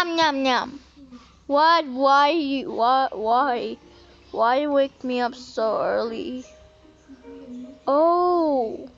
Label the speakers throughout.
Speaker 1: Yum, yum, yum. What? Why you wake me up so early? Oh.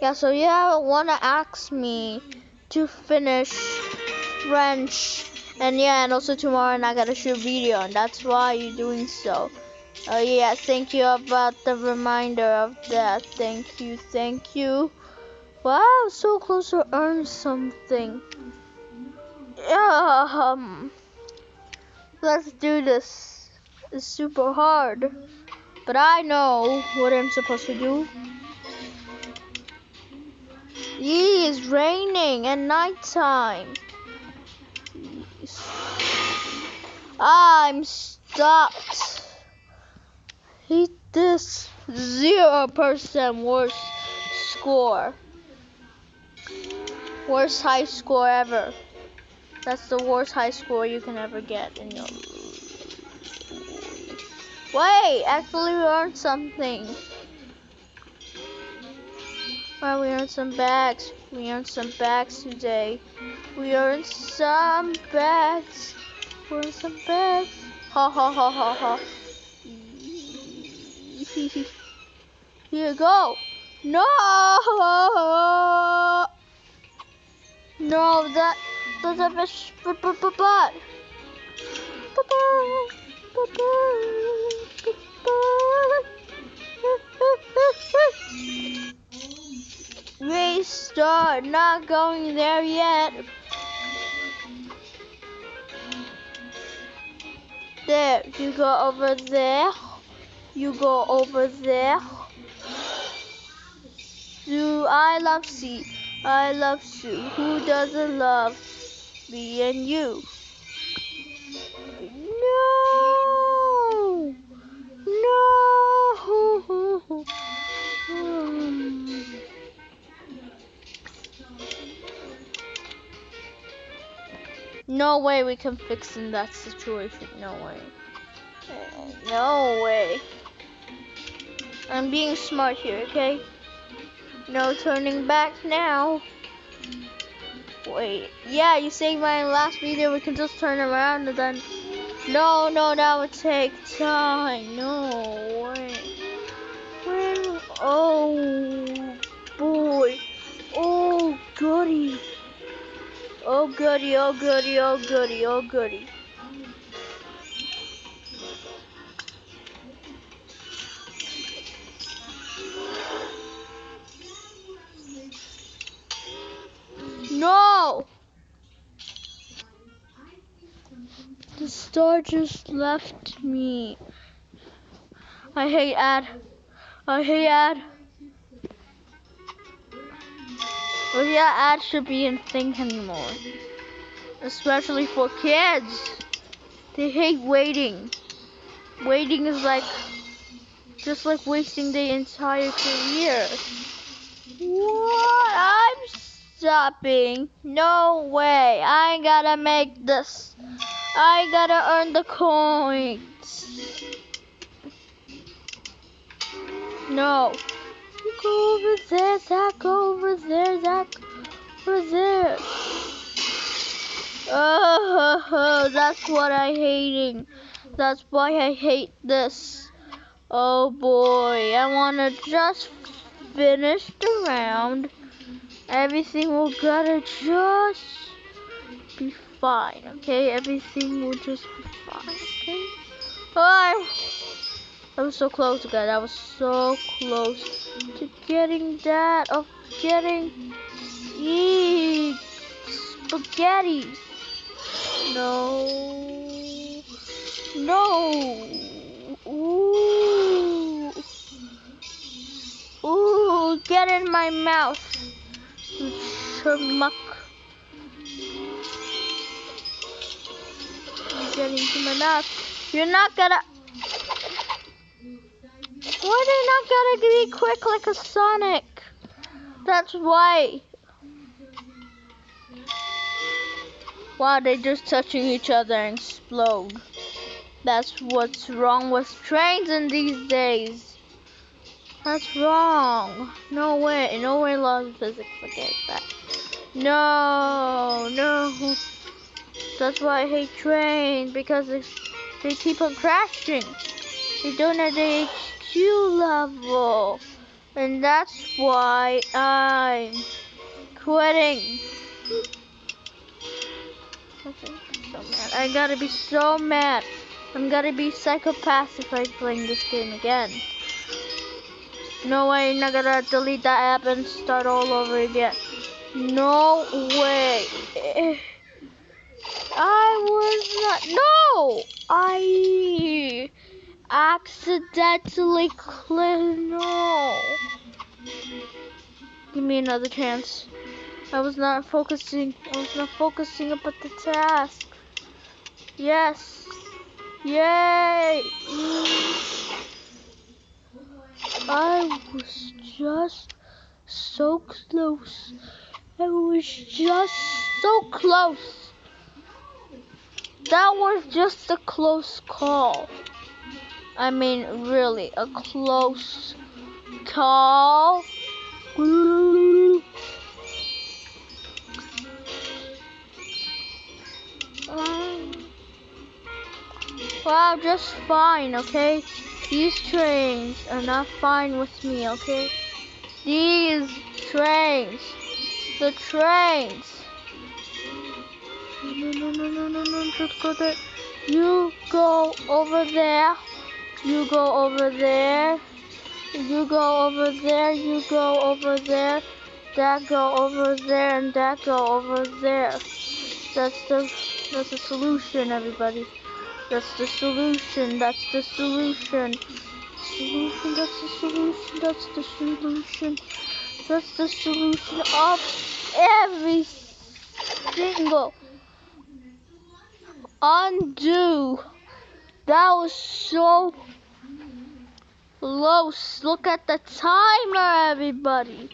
Speaker 1: Yeah, so you wanna ask me to finish French. And yeah, and also tomorrow and I gotta shoot video, and that's why you're doing so. Oh yeah, thank you about the reminder of that. Thank you, thank you. Wow, so close to earn something. Yeah, let's do this. It's super hard, but I know what I'm supposed to do. Yee, it's raining at nighttime. I'm stuck. Hate this. 0% worst score. Worst high score ever. That's the worst high score you can ever get in your. Wait, actually we earned something. Well, we earned some bags. We earned some bags today. We earned some bags. We earned some bags. Ha ha ha ha ha. Here you go. No! No, that's a fish. But. Restart, not going there yet. There, you go over there. You go over there. Sue, I love C. I love Sue. Who doesn't love me and you? No! No! No way we can fix in that situation. No way. No way. I'm being smart here, okay? No turning back now. Wait. Yeah, you saved my last video. We can just turn around and then. No, that would take time. No way. Oh boy. Oh goody. Oh goody, oh goody, oh goody, oh goody. No! The star just left me. I hate ad. I hate ad. Well, yeah, ad should be a thing anymore. Especially for kids. They hate waiting. Waiting is like just like wasting their entire career. What? I'm stopping. No way. I gotta make this. I gotta earn the coins. No. You go over there, Zach. Go over there, Zach. Over there. Oh, that's what I'm hating. That's why I hate this. Oh boy, I wanna just finish the round. Everything will gotta just be fine, okay? Everything will just be fine, okay? Oh, I was so close, guys. I was so close to getting that. Of getting spaghetti. No. No. Ooh. Ooh, get in my mouth. You schmuck. You get into my mouth. You're not gonna. Why they not gonna be quick like a Sonic? That's why. Wow, they just touching each other and explode. That's what's wrong with trains in these days. That's wrong. No way laws of physics, forget that. No, no. That's why I hate trains, because they keep on crashing. They don't at the HQ level. And that's why I'm quitting. So mad. I gotta be so mad. I'm gonna be psychopath if I playing this game again. No way, I'm not gonna delete that app and start all over again. No way. I was not. No! I accidentally clicked. No. Give me another chance. I was not focusing. I was not focusing up at the task. Yes. Yay! I was just so close. I was just so close. That was just a close call. I mean, really, a close call. Wow, just fine, okay? These trains are not fine with me, okay? These trains. The trains. No, just go there. You go over there. You go over there. You go over there. You go over there. That go over there and that go over there. That's the solution, everybody. That's the solution. That's the solution. Solution. That's the solution. That's the solution. That's the solution of every single undo. That was so close. Look at the timer, everybody.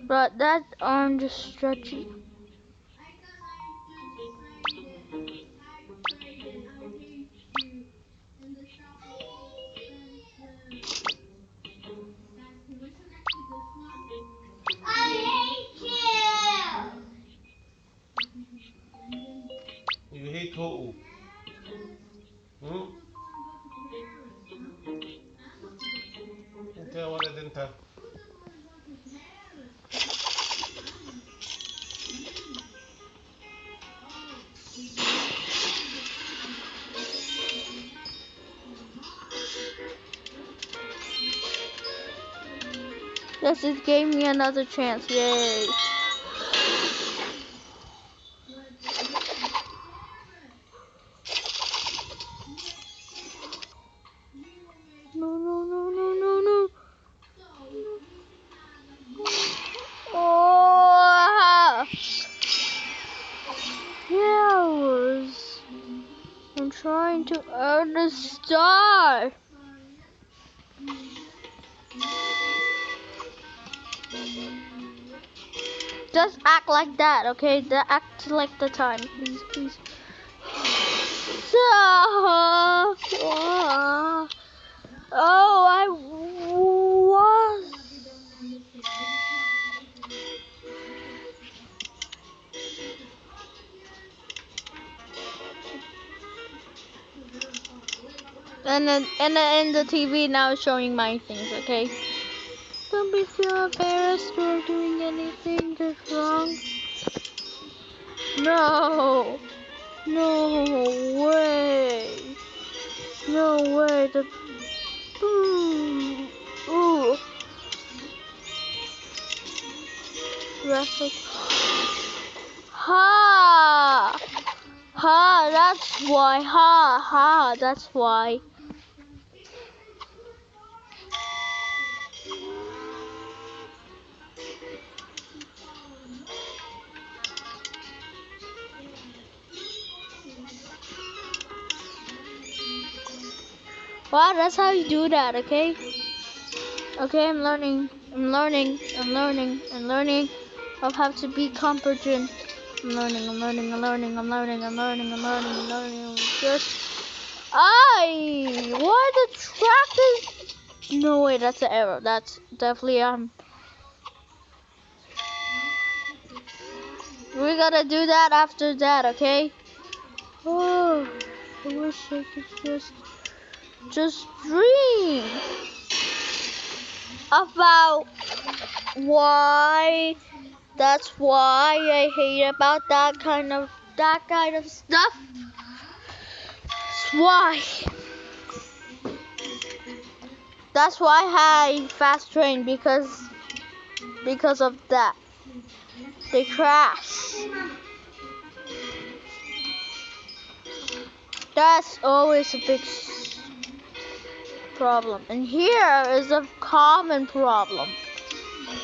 Speaker 1: But that arm just stretchy.
Speaker 2: You hate who? Hmm? انت يا ولد انت.
Speaker 1: Yes, it gave me another chance. Yay. No. Oh, yes. I'm trying to earn a star. Just act like that, okay? Act like the time, please. So, I was. And then in the TV now is showing my things, okay? Don't be feel embarrassed for doing anything that's wrong. No way. No way. Ooh. Wrestle. Ha! That's why. That's why. Wow, that's how you do that, okay? Okay, I'm learning of how to be competent. I'm learning. Just Why the track is... No, wait, that's an arrow. That's definitely, we gotta do that after that, okay? Oh, I wish I could just dream about why. That's why I hate about that kind of stuff. That's why. That's why I had fast train because of that. They crash. That's always a big problem. And here is a common problem.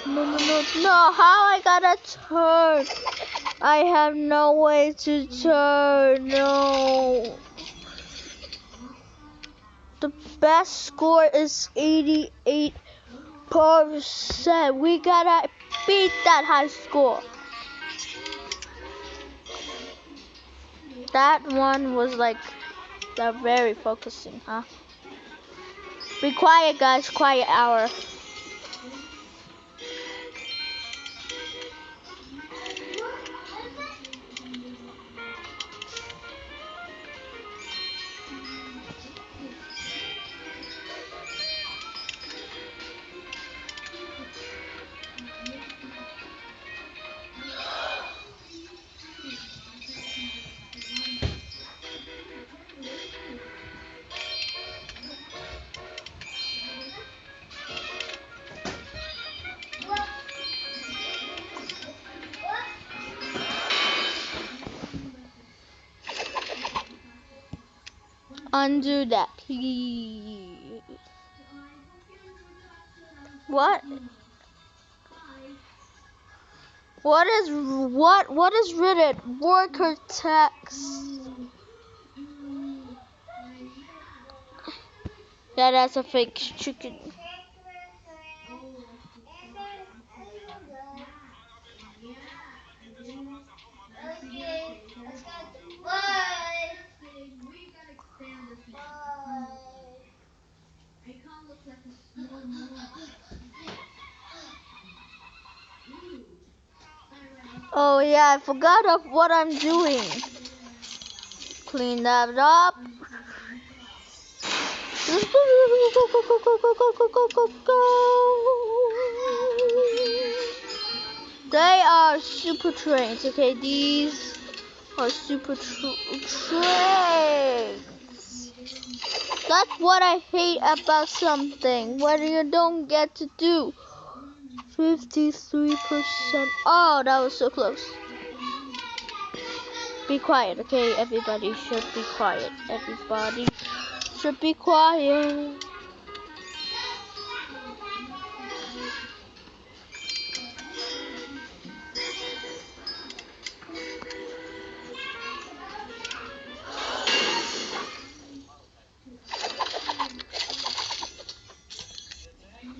Speaker 1: No, how I gotta turn? I have no way to turn, no. The best score is 88%. We gotta beat that high score. That one was like, they're very focusing, huh? Be quiet, guys, quiet hour. Undo that, please. What? What is written? Worker text. Yeah, that's a fake chicken. Oh yeah, I forgot of what I'm doing. Clean that up. They are super trains, okay? These are super trains. That's what I hate about something. What you don't get to do. 53%. Oh, that was so close. Be quiet, okay? Everybody should be quiet. Everybody should be quiet.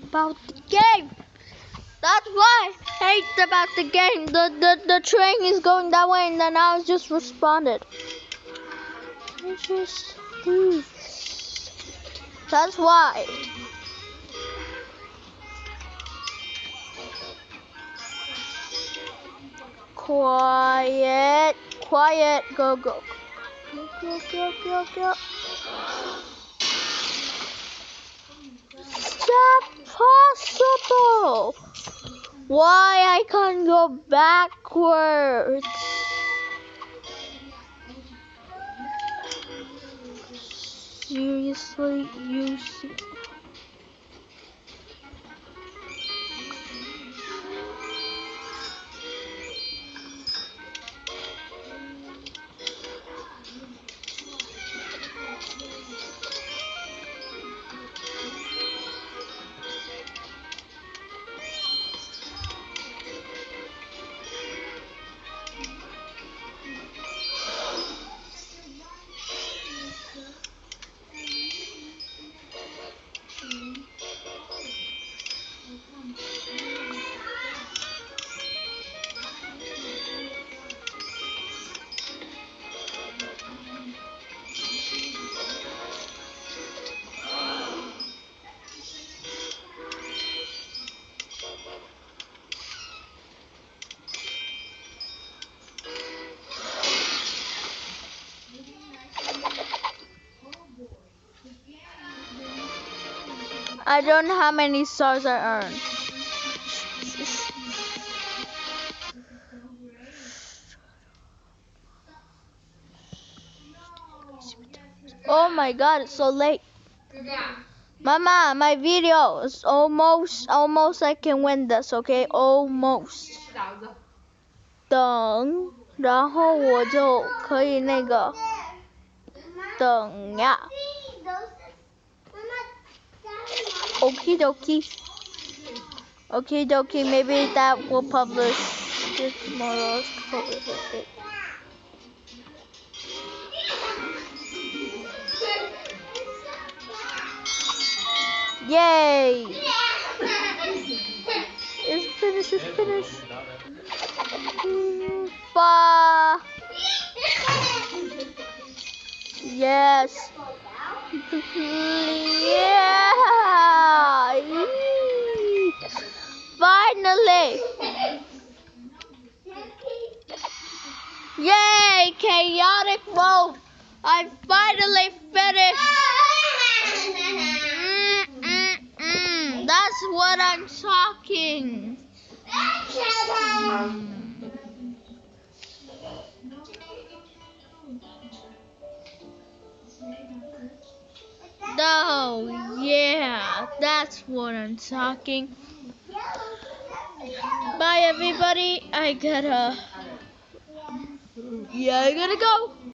Speaker 1: About the game. That's why I hate about the game. The train is going that way and then I just responded. I just lose. That's why. Quiet. Quiet. Go, go. Go, go, go, go, go. Is that possible? Why I can't go backwards? Seriously, you see? I don't know how many stars I earned. Oh my god, it's so late. Mama, my video is almost I can win this, okay? Almost. 等，然后我就可以那个等呀。Okie dokie. Okie dokie, maybe that will publish this tomorrow. Yay! It's finished, it's finished. Bye. Yes. Yeah. Finally. Yay, chaotic mode. I finally finished. That's what I'm talking. Oh, yeah, that's what I'm talking. Bye, everybody. I gotta go.